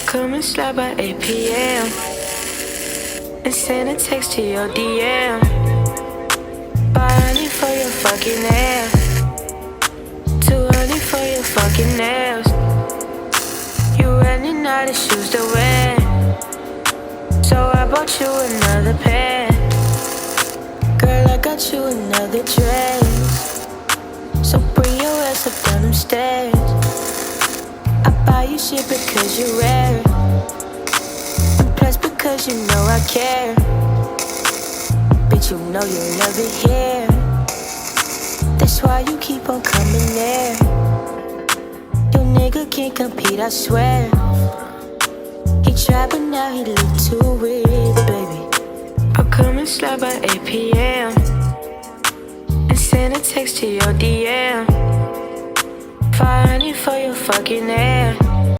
come and slide by 8 p.m. and send a text to your DM. Buy honey for your fucking nails, 200 for your fucking nails. You running out of shoes to wear, so I bought you another pair. Girl, I got you another dress, so bring your ass up down them stairs. I buy you shit because you're rare, and plus because you know I care. Bitch, you know you'll never hear, that's why you keep on coming there. Your nigga can't compete, I swear. He tried but now he look too weird, baby. I'll come and slide by 8 p.m. and send a text to your DM. 500 for your fucking hair.